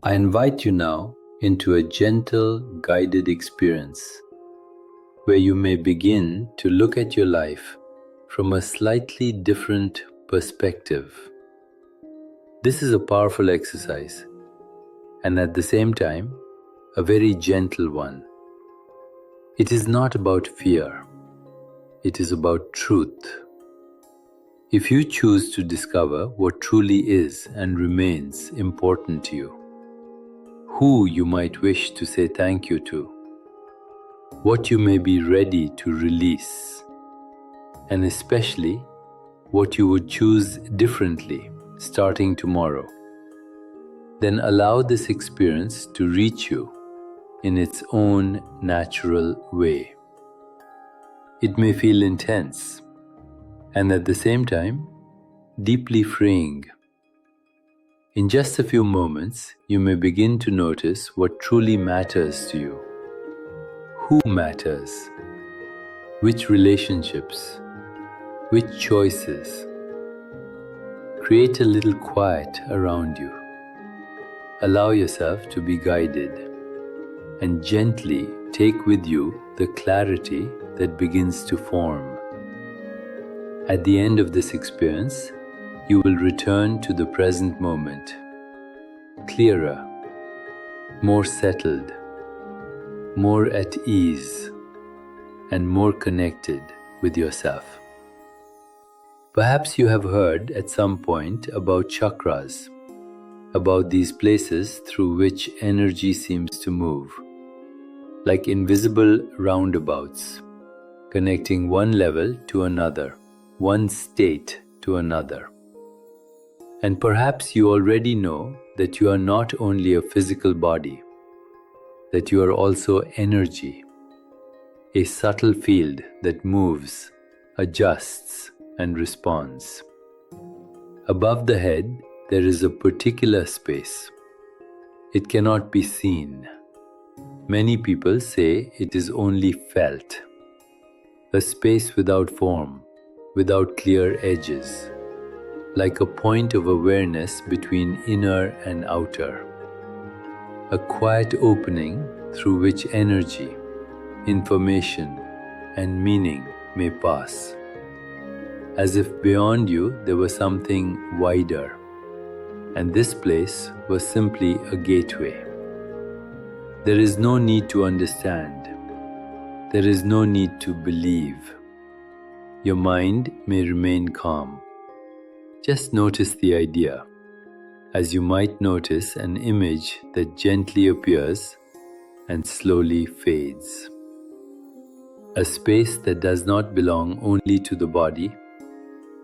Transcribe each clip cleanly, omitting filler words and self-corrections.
I invite you now into a gentle, guided experience where you may begin to look at your life from a slightly different perspective. This is a powerful exercise and at the same time, a very gentle one. It is not about fear. It is about truth. If you choose to discover what truly is and remains important to you, who you might wish to say thank you to, what you may be ready to release, and especially what you would choose differently starting tomorrow, then allow this experience to reach you in its own natural way. It may feel intense and at the same time deeply freeing. In just a few moments, you may begin to notice what truly matters to you. Who matters? Which relationships? Which choices? Create a little quiet around you. Allow yourself to be guided and gently take with you the clarity that begins to form. At the end of this experience, you will return to the present moment, clearer, more settled, more at ease, and more connected with yourself. Perhaps you have heard at some point about chakras, about these places through which energy seems to move, like invisible roundabouts, connecting one level to another, one state to another. And perhaps you already know that you are not only a physical body, that you are also energy, a subtle field that moves, adjusts, and responds. Above the head, there is a particular space. It cannot be seen. Many people say it is only felt. A space without form, without clear edges, like a point of awareness between inner and outer. A quiet opening through which energy, information, and meaning may pass. As if beyond you there was something wider, and this place was simply a gateway. There is no need to understand. There is no need to believe. Your mind may remain calm. Just notice the idea, as you might notice an image that gently appears and slowly fades. A space that does not belong only to the body,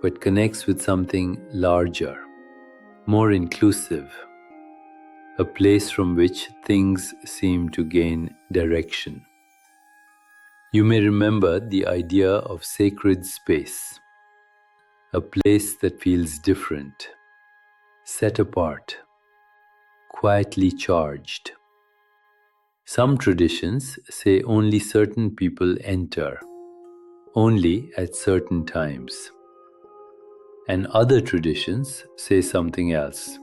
but connects with something larger, more inclusive, a place from which things seem to gain direction. You may remember the idea of sacred space, a place that feels different, set apart, quietly charged. Some traditions say only certain people enter, only at certain times. And other traditions say something else,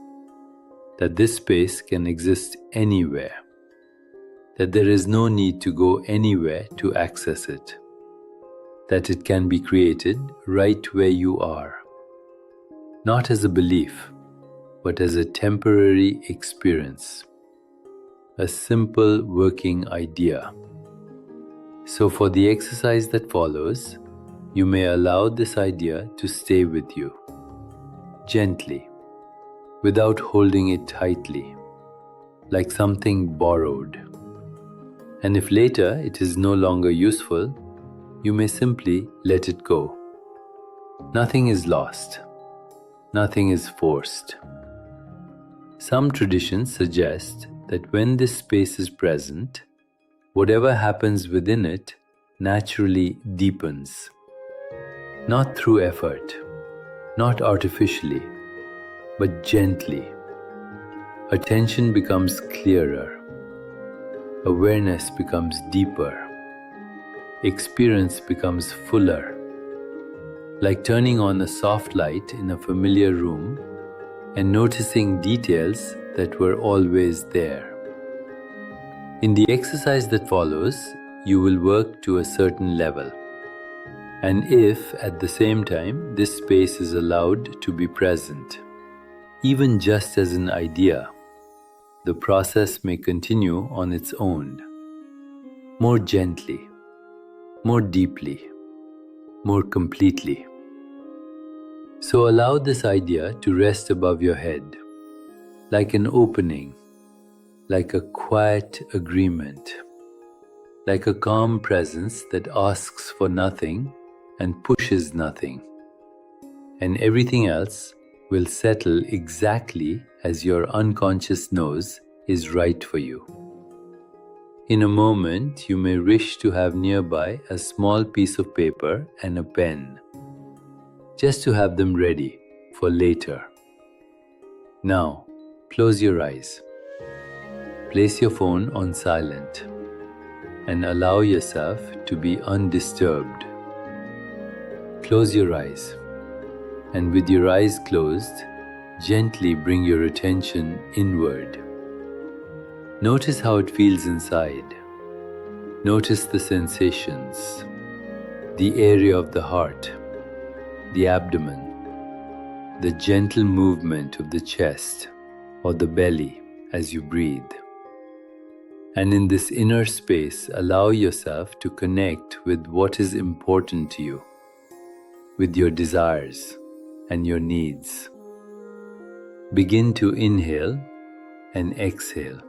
that this space can exist anywhere, that there is no need to go anywhere to access it, that it can be created right where you are, not as a belief, but as a temporary experience, a simple working idea. So for the exercise that follows, you may allow this idea to stay with you, gently, without holding it tightly, like something borrowed. And if later it is no longer useful, you may simply let it go. Nothing is lost. Nothing is forced. Some traditions suggest that when this space is present, whatever happens within it naturally deepens. Not through effort, not artificially, but gently. Attention becomes clearer. Awareness becomes deeper. Experience becomes fuller. Like turning on a soft light in a familiar room and noticing details that were always there. In the exercise that follows, you will work to a certain level. And if, at the same time, this space is allowed to be present, even just as an idea, the process may continue on its own, more gently, more deeply, more completely. So allow this idea to rest above your head, like an opening, like a quiet agreement, like a calm presence that asks for nothing and pushes nothing, and everything else will settle exactly as your unconscious knows is right for you. In a moment, you may wish to have nearby a small piece of paper and a pen, just to have them ready for later. Now, close your eyes. Place your phone on silent and allow yourself to be undisturbed. Close your eyes, and with your eyes closed, gently bring your attention inward. Notice how it feels inside. Notice the sensations, the area of the heart, the abdomen, the gentle movement of the chest or the belly as you breathe. And in this inner space, allow yourself to connect with what is important to you, with your desires and your needs. Begin to inhale and exhale,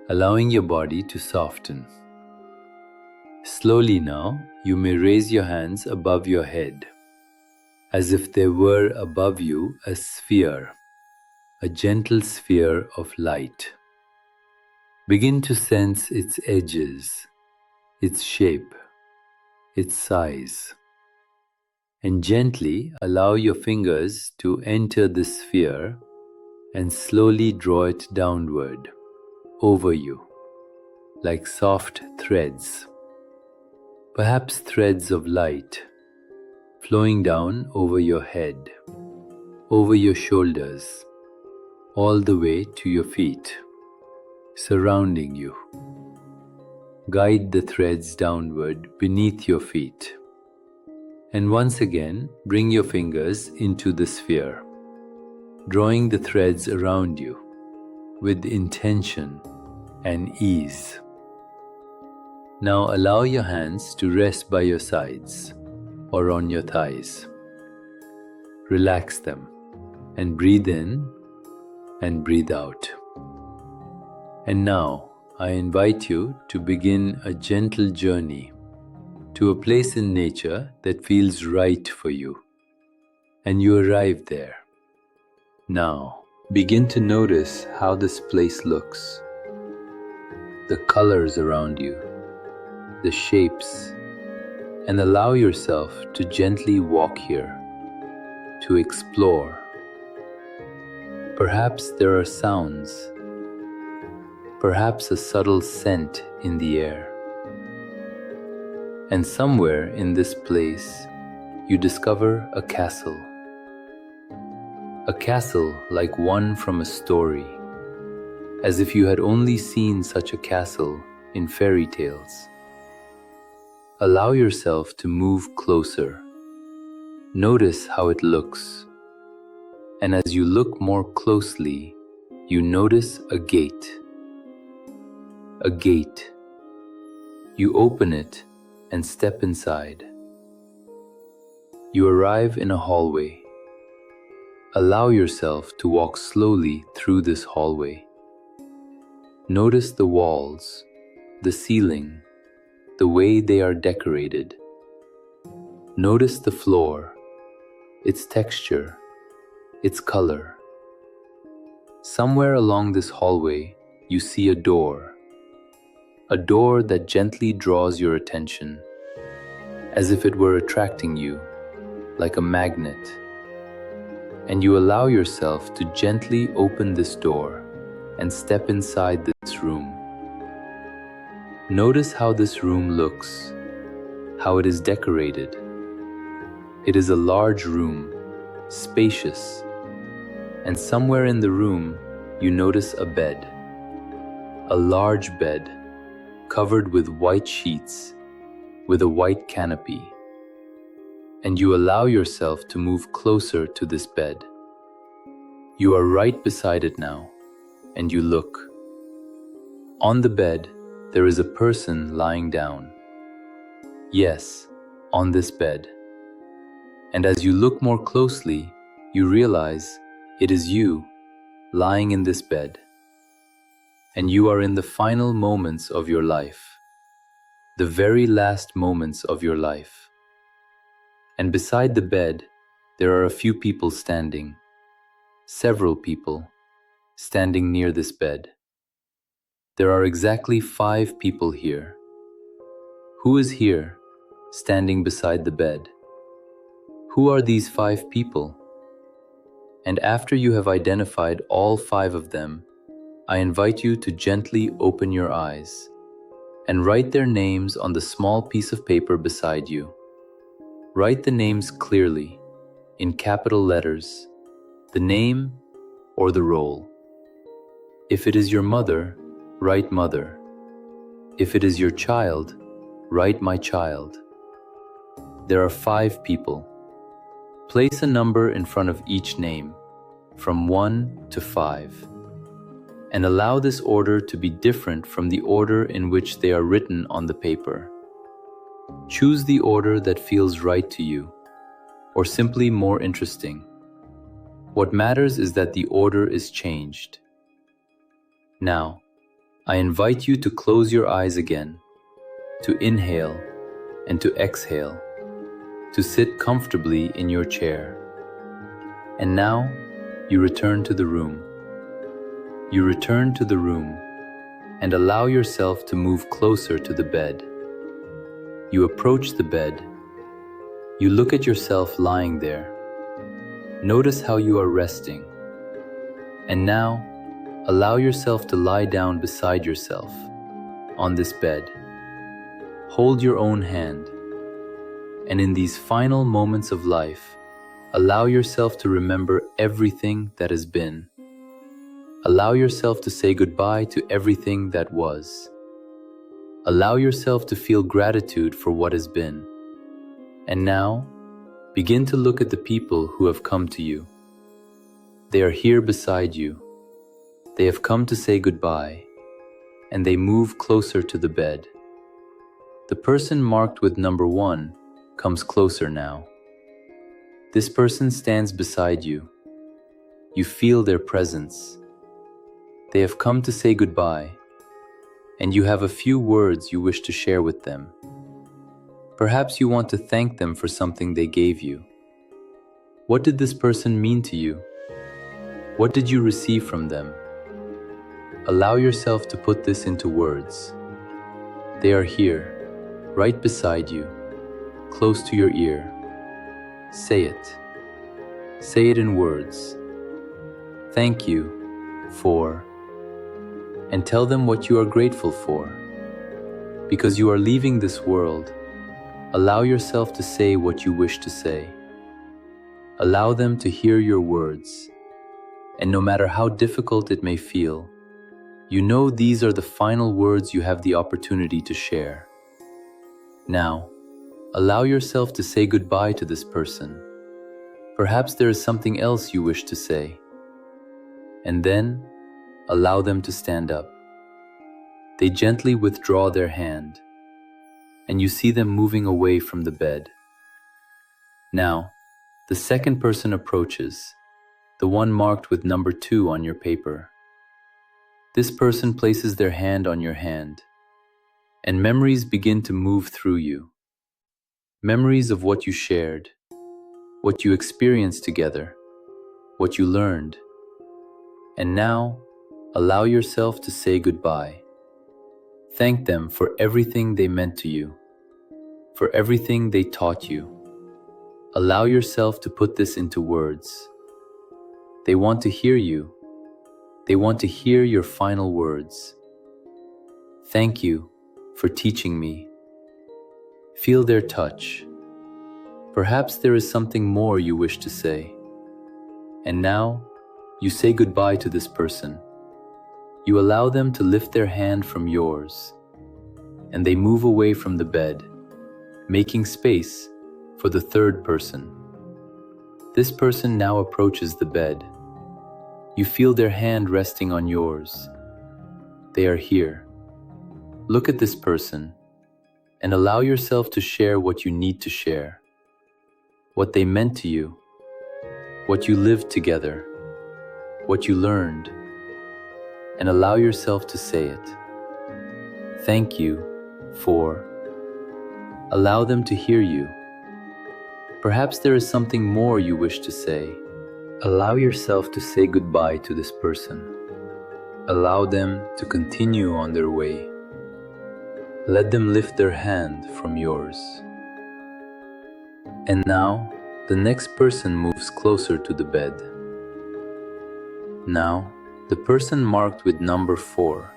allowing your body to soften. Slowly now, you may raise your hands above your head, as if there were above you a sphere, a gentle sphere of light. Begin to sense its edges, its shape, its size, and gently allow your fingers to enter the sphere and slowly draw it downward, over you, like soft threads, perhaps threads of light, flowing down over your head, over your shoulders, all the way to your feet, surrounding you. Guide the threads downward beneath your feet. And once again, bring your fingers into the sphere, drawing the threads around you with intention and ease. Now allow your hands to rest by your sides or on your thighs. Relax them and breathe in and breathe out. And now I invite you to begin a gentle journey to a place in nature that feels right for you. And you arrive there. Now, begin to notice how this place looks, the colors around you, the shapes, and allow yourself to gently walk here, to explore. Perhaps there are sounds, perhaps a subtle scent in the air. And somewhere in this place, you discover a castle like one from a story, as if you had only seen such a castle in fairy tales. Allow yourself to move closer. Notice how it looks. And as you look more closely, you notice a gate. A gate. You open it and step inside. You arrive in a hallway. Allow yourself to walk slowly through this hallway. Notice the walls, the ceiling, the way they are decorated. Notice the floor, its texture, its color. Somewhere along this hallway, you see a door that gently draws your attention, as if it were attracting you, like a magnet. And you allow yourself to gently open this door and step inside this room. Notice how this room looks, how it is decorated. It is a large room, spacious, and somewhere in the room you notice a bed, a large bed covered with white sheets with a white canopy, and you allow yourself to move closer to this bed. You are right beside it now, and you look. On the bed, there is a person lying down. Yes, on this bed. And as you look more closely, you realize it is you lying in this bed. And you are in the final moments of your life, the very last moments of your life. And beside the bed, there are a few people standing, several people standing near this bed. There are exactly 5 people here. Who is here, standing beside the bed? Who are these 5 people? And after you have identified all 5 of them, I invite you to gently open your eyes and write their names on the small piece of paper beside you. Write the names clearly, in capital letters, the name or the role. If it is your mother, write mother. If it is your child, write my child. There are 5 people. Place a number in front of each name, from 1 to 5, and allow this order to be different from the order in which they are written on the paper. Choose the order that feels right to you, or simply more interesting. What matters is that the order is changed. Now, I invite you to close your eyes again, to inhale and to exhale, to sit comfortably in your chair. And now, you return to the room. You return to the room and allow yourself to move closer to the bed. You approach the bed. You look at yourself lying there. Notice how you are resting. And now, allow yourself to lie down beside yourself on this bed. Hold your own hand. And in these final moments of life, allow yourself to remember everything that has been. Allow yourself to say goodbye to everything that was. Allow yourself to feel gratitude for what has been. And now, begin to look at the people who have come to you. They are here beside you. They have come to say goodbye, and they move closer to the bed. The person marked with number 1 comes closer now. This person stands beside you. You feel their presence. They have come to say goodbye, and you have a few words you wish to share with them. Perhaps you want to thank them for something they gave you. What did this person mean to you? What did you receive from them? Allow yourself to put this into words. They are here, right beside you, close to your ear. Say it. Say it in words. Thank you for, and tell them what you are grateful for. Because you are leaving this world, allow yourself to say what you wish to say. Allow them to hear your words, and no matter how difficult it may feel, you know these are the final words you have the opportunity to share. Now, allow yourself to say goodbye to this person. Perhaps there is something else you wish to say. And then, allow them to stand up. They gently withdraw their hand, and you see them moving away from the bed. Now, the second person approaches, the one marked with number 2 on your paper. This person places their hand on your hand, and memories begin to move through you. Memories of what you shared, what you experienced together, what you learned. And now, allow yourself to say goodbye. Thank them for everything they meant to you, for everything they taught you. Allow yourself to put this into words. They want to hear you. They want to hear your final words. Thank you for teaching me. Feel their touch. Perhaps there is something more you wish to say. And now, you say goodbye to this person. You allow them to lift their hand from yours, and they move away from the bed, making space for the third person. This person now approaches the bed. You feel their hand resting on yours. They are here. Look at this person and allow yourself to share what you need to share, what they meant to you, what you lived together, what you learned, and allow yourself to say it. Thank you for. Allow them to hear you. Perhaps there is something more you wish to say. Allow yourself to say goodbye to this person. Allow them to continue on their way. Let them lift their hand from yours. And now, the next person moves closer to the bed. Now, the person marked with number 4,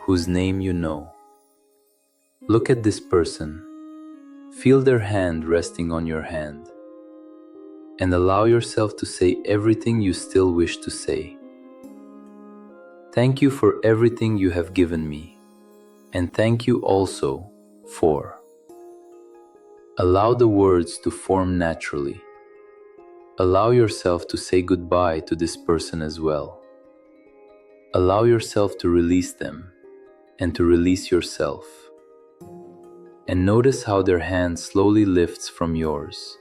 whose name you know. Look at this person. Feel their hand resting on your hand. And allow yourself to say everything you still wish to say. Thank you for everything you have given me. And thank you also for. Allow the words to form naturally. Allow yourself to say goodbye to this person as well. Allow yourself to release them and to release yourself. And notice how their hand slowly lifts from yours.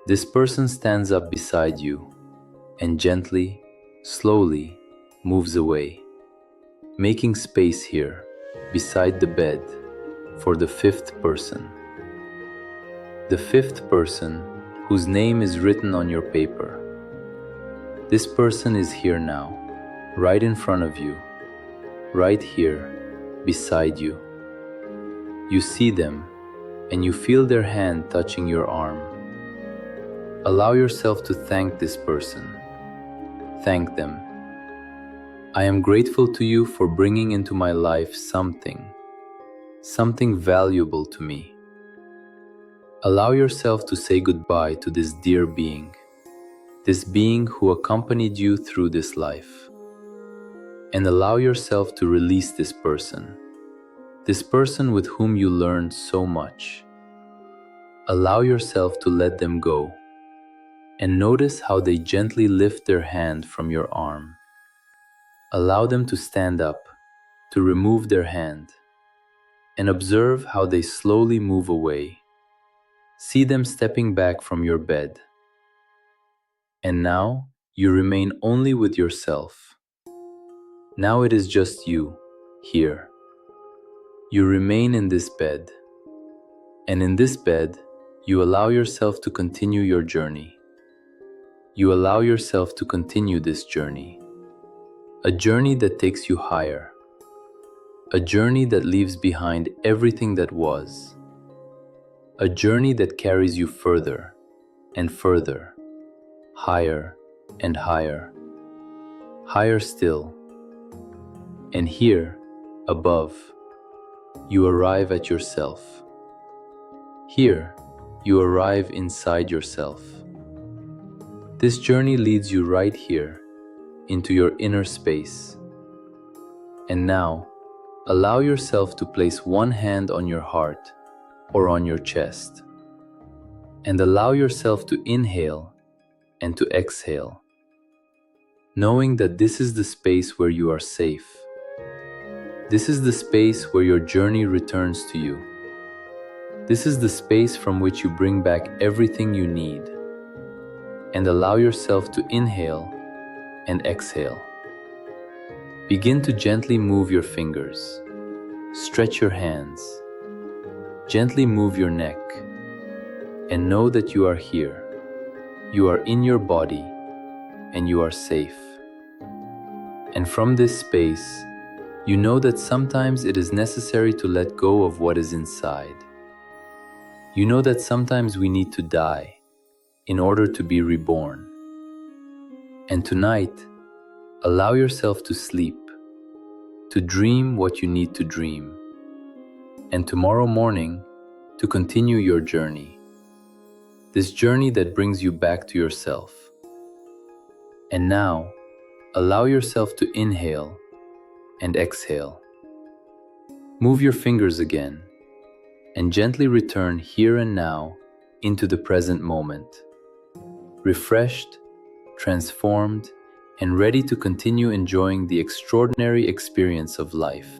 This person stands up beside you and gently, slowly moves away, making space here beside the bed for the 5th person. The 5th person whose name is written on your paper. This person is here now, right in front of you, right here, beside you. You see them, and you feel their hand touching your arm. Allow yourself to thank this person. Thank them. I am grateful to you for bringing into my life something valuable to me. Allow yourself to say goodbye to this dear being, this being who accompanied you through this life. And allow yourself to release this person with whom you learned so much. Allow yourself to let them go, and notice how they gently lift their hand from your arm. Allow them to stand up, to remove their hand, and observe how they slowly move away. See them stepping back from your bed. And now you remain only with yourself. Now it is just you, here. You remain in this bed. And in this bed, you allow yourself to continue your journey. You allow yourself to continue this journey. A journey that takes you higher. A journey that leaves behind everything that was. A journey that carries you further and further, higher and higher, higher still. And here, above, you arrive at yourself. Here, you arrive inside yourself. This journey leads you right here, into your inner space. And now, allow yourself to place one hand on your heart or on your chest, and allow yourself to inhale and to exhale, knowing that this is the space where you are safe. This is the space where your journey returns to you. This is the space from which you bring back everything you need, and allow yourself to inhale and exhale. Begin to gently move your fingers, stretch your hands, gently move your neck, and know that you are here. You are in your body, and you are safe. And from this space, you know that sometimes it is necessary to let go of what is inside. You know that sometimes we need to die in order to be reborn. And tonight, allow yourself to sleep, to dream what you need to dream, and tomorrow morning to continue your journey. This journey that brings you back to yourself. And now, allow yourself to inhale and exhale. Move your fingers again and gently return here and now into the present moment. Refreshed, transformed, and ready to continue enjoying the extraordinary experience of life.